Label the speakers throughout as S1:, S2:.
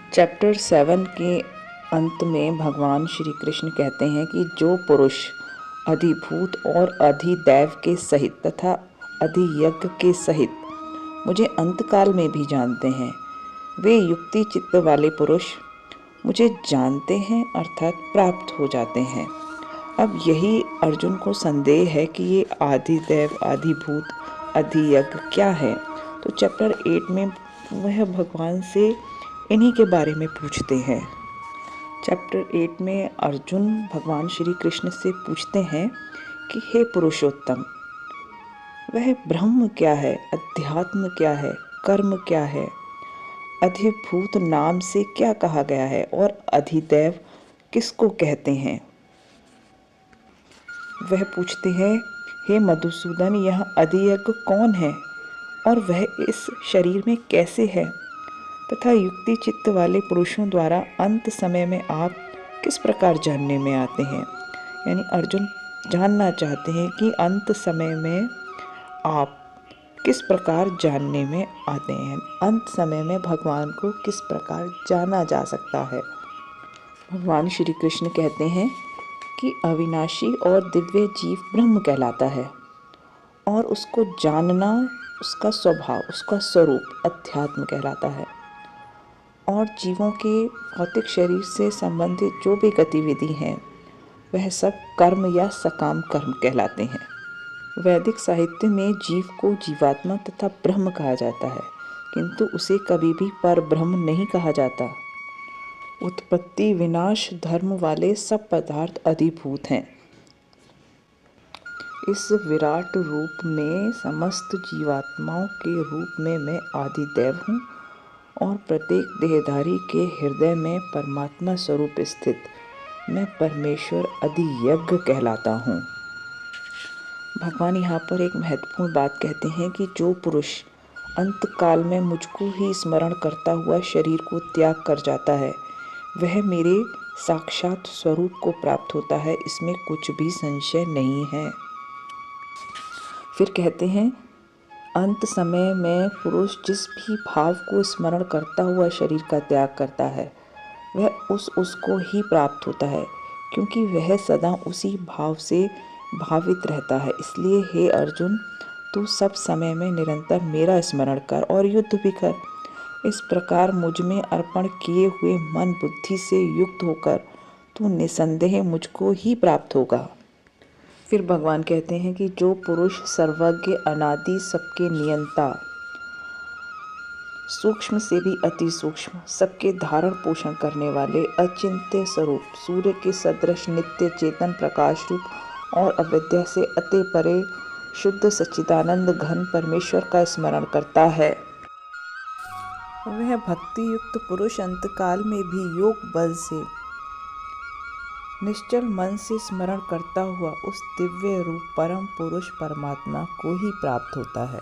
S1: Chapter 7 के अंत में भगवान श्री कृष्ण कहते हैं कि जो पुरुष अधिभूत और अधिदैव के सहित तथा अधियज्ञ के सहित मुझे अंतकाल में भी जानते हैं, वे युक्ति चित्त वाले पुरुष मुझे जानते हैं अर्थात प्राप्त हो जाते हैं। अब यही अर्जुन को संदेह है कि ये आदिदैव, आदिभूत, अधियज्ञ क्या है। तो चैप्टर 8 में वह भगवान से इन्हीं के बारे में पूछते हैं। चैप्टर 8 में अर्जुन भगवान श्री कृष्ण से पूछते हैं कि हे पुरुषोत्तम, वह ब्रह्म क्या है, अध्यात्म क्या है, कर्म क्या है, अधिभूत नाम से क्या कहा गया है और अधिदैव किसको कहते हैं। वह पूछते हैं, हे मधुसूदन, यह अधियज्ञ कौन है और वह इस शरीर में कैसे है, तथा युक्ति चित्त वाले पुरुषों द्वारा अंत समय में आप किस प्रकार जानने में आते हैं। यानी अर्जुन जानना चाहते हैं कि अंत समय में आप किस प्रकार जानने में आते हैं, अंत समय में भगवान को किस प्रकार जाना जा सकता है। भगवान श्री कृष्ण कहते हैं कि अविनाशी और दिव्य जीव ब्रह्म कहलाता है और उसको जानना उसका स्वभाव, उसका स्वरूप अध्यात्म कहलाता है। और जीवों के भौतिक शरीर से संबंधित जो भी गतिविधि हैं वह सब कर्म या सकाम कर्म कहलाते हैं। वैदिक साहित्य में जीव को जीवात्मा तथा ब्रह्म कहा जाता है, किंतु उसे कभी भी पर ब्रह्म नहीं कहा जाता। उत्पत्ति विनाश धर्म वाले सब पदार्थ अधिभूत हैं। इस विराट रूप में समस्त जीवात्माओं के रूप में मैं आदिदेव हूँ और प्रत्येक देहधारी के हृदय में परमात्मा स्वरूप स्थित मैं परमेश्वर अधियज्ञ कहलाता हूँ। भगवान यहाँ पर एक महत्वपूर्ण बात कहते हैं कि जो पुरुष अंतकाल में मुझको ही स्मरण करता हुआ शरीर को त्याग कर जाता है, वह मेरे साक्षात स्वरूप को प्राप्त होता है, इसमें कुछ भी संशय नहीं है। फिर कहते हैं, अंत समय में पुरुष जिस भी भाव को स्मरण करता हुआ शरीर का त्याग करता है, वह उसको ही प्राप्त होता है, क्योंकि वह सदा उसी भाव से भावित रहता है। इसलिए हे अर्जुन, तू सब समय में निरंतर मेरा स्मरण कर और युद्ध भी कर। इस प्रकार मुझ में अर्पण किए हुए मन बुद्धि से युक्त होकर तू निसंदेह मुझको ही प्राप्त होगा। फिर भगवान कहते हैं कि जो पुरुष सर्वज्ञ, अनादि, सबके नियंता, सूक्ष्म से भी अति सूक्ष्म, सबके धारण पोषण करने वाले अचिंत्य स्वरूप, सूर्य के सदृश नित्य चेतन प्रकाश रूप और अविद्या से अति परे शुद्ध सच्चिदानंद घन परमेश्वर का स्मरण करता है, वह भक्ति युक्त पुरुष अंतकाल में भी योग बल से निश्चल मन से स्मरण करता हुआ उस दिव्य रूप परम पुरुष परमात्मा को ही प्राप्त होता है।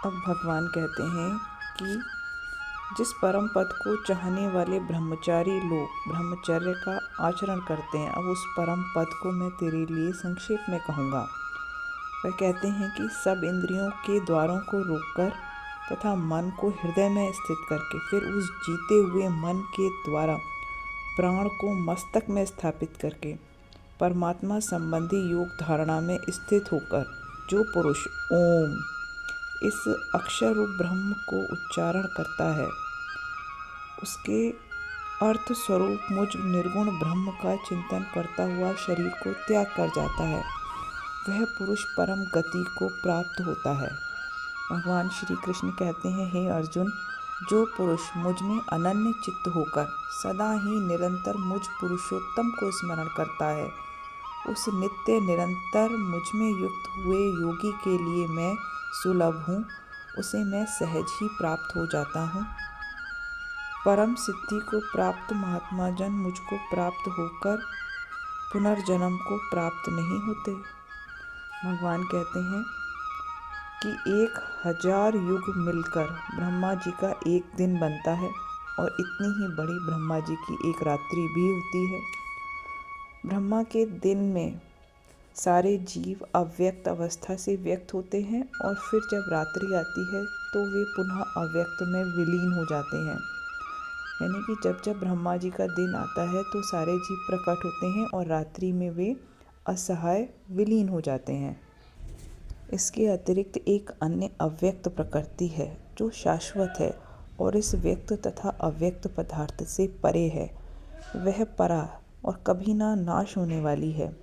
S1: अब भगवान कहते हैं कि जिस परम पद को चाहने वाले ब्रह्मचारी लोग ब्रह्मचर्य का आचरण करते हैं, अब उस परम पद को मैं तेरे लिए संक्षेप में कहूँगा। वह कहते हैं कि सब इंद्रियों के द्वारों को रोककर तथा मन को हृदय में स्थित करके फिर उस जीते हुए मन के द्वारा प्राण को मस्तक में स्थापित करके परमात्मा संबंधी योग धारणा में स्थित होकर जो पुरुष ओम इस अक्षर रूप ब्रह्म को उच्चारण करता है, उसके अर्थ स्वरूप मुझ निर्गुण ब्रह्म का चिंतन करता हुआ शरीर को त्याग कर जाता है, वह पुरुष परम गति को प्राप्त होता है। भगवान श्री कृष्ण कहते हैं, हे अर्जुन, जो पुरुष मुझ में अनन्य चित्त होकर सदा ही निरंतर मुझ पुरुषोत्तम को स्मरण करता है, उस नित्य निरंतर मुझ में युक्त हुए योगी के लिए मैं सुलभ हूँ, उसे मैं सहज ही प्राप्त हो जाता हूँ। परम सिद्धि को प्राप्त महात्मा जन मुझको प्राप्त होकर पुनर्जन्म को प्राप्त नहीं होते। भगवान कहते हैं कि 1000 युग मिलकर ब्रह्मा जी का एक दिन बनता है और इतनी ही बड़ी ब्रह्मा जी की एक रात्रि भी होती है। ब्रह्मा के दिन में सारे जीव अव्यक्त अवस्था से व्यक्त होते हैं और फिर जब रात्रि आती है तो वे पुनः अव्यक्त में विलीन हो जाते हैं। यानी कि जब जब ब्रह्मा जी का दिन आता है तो सारे जीव प्रकट होते हैं और रात्रि में वे असहाय विलीन हो जाते हैं। इसके अतिरिक्त एक अन्य अव्यक्त प्रकृति है जो शाश्वत है और इस व्यक्त तथा अव्यक्त पदार्थ से परे है। वह परा और कभी ना नाश होने वाली है।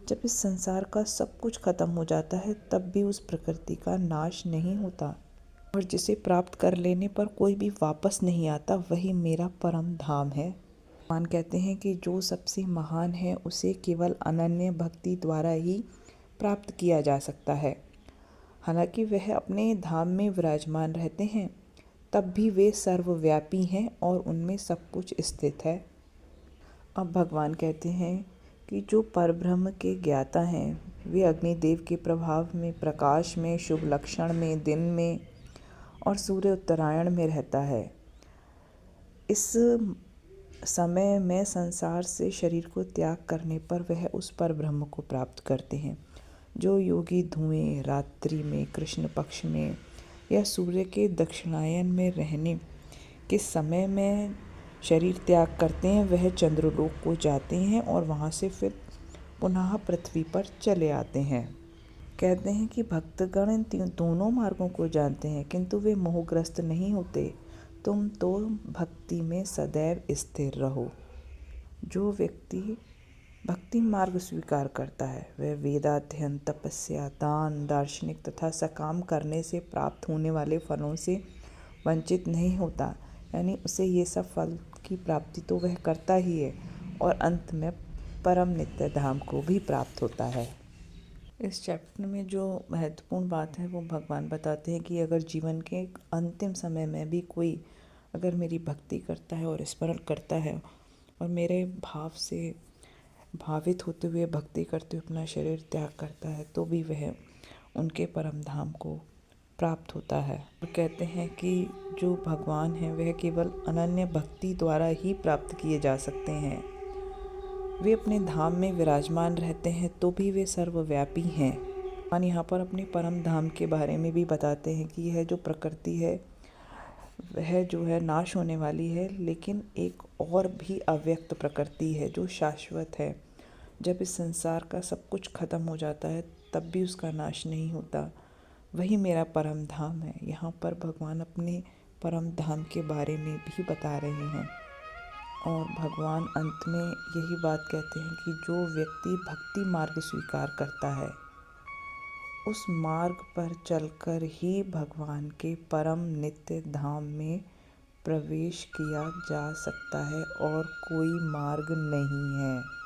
S1: जब इस संसार का सब कुछ खत्म हो जाता है तब भी उस प्रकृति का नाश नहीं होता और जिसे प्राप्त कर लेने पर कोई भी वापस नहीं आता, वही मेरा परम धाम है। भगवान कहते हैं कि जो सबसे महान है उसे केवल अनन्य भक्ति द्वारा ही प्राप्त किया जा सकता है। हालांकि वह अपने धाम में विराजमान रहते हैं तब भी वे सर्वव्यापी हैं और उनमें सब कुछ स्थित है। अब भगवान कहते हैं कि जो परब्रह्म के ज्ञाता हैं वे अग्निदेव के प्रभाव में, प्रकाश में, शुभ लक्षण में, दिन में और सूर्य उत्तरायण में रहता है। इस समय में संसार से शरीर को त्याग करने पर वह उस परब्रह्म को प्राप्त करते हैं। जो योगी धुएं रात्रि में, कृष्ण पक्ष में या सूर्य के दक्षिणायन में रहने के समय में शरीर त्याग करते हैं, वह चंद्रलोक को जाते हैं और वहाँ से फिर पुनः पृथ्वी पर चले आते हैं। कहते हैं कि भक्तगण इन दोनों मार्गों को जानते हैं किंतु वे मोहग्रस्त नहीं होते। तुम तो भक्ति में सदैव स्थिर रहो। जो व्यक्ति भक्ति मार्ग स्वीकार करता है वह वेदाध्ययन, तपस्या, दान, दार्शनिक तथा सकाम करने से प्राप्त होने वाले फलों से वंचित नहीं होता। यानी उसे ये सब फल की प्राप्ति तो वह करता ही है और अंत में परम नित्य धाम को भी प्राप्त होता है। इस चैप्टर में जो महत्वपूर्ण बात है वो भगवान बताते हैं कि अगर जीवन के अंतिम समय में भी कोई अगर मेरी भक्ति करता है और स्मरण करता है और मेरे भाव से भावित होते हुए भक्ति करते हुए अपना शरीर त्याग करता है तो भी वह उनके परम धाम को प्राप्त होता है। और कहते हैं कि जो भगवान है वह केवल अनन्य भक्ति द्वारा ही प्राप्त किए जा सकते हैं। वे अपने धाम में विराजमान रहते हैं तो भी वे सर्वव्यापी हैं। भगवान यहाँ पर अपने परम धाम के बारे में भी बताते हैं कि यह जो प्रकृति है वह जो है नाश होने वाली है, लेकिन एक और भी अव्यक्त प्रकृति है जो शाश्वत है। जब इस संसार का सब कुछ खत्म हो जाता है तब भी उसका नाश नहीं होता। वही मेरा परम धाम है। यहाँ पर भगवान अपने परम धाम के बारे में भी बता रहे हैं और भगवान अंत में यही बात कहते हैं कि जो व्यक्ति भक्ति मार्ग स्वीकार करता है उस मार्ग पर चलकर ही भगवान के परम नित्य धाम में प्रवेश किया जा सकता है और कोई मार्ग नहीं है।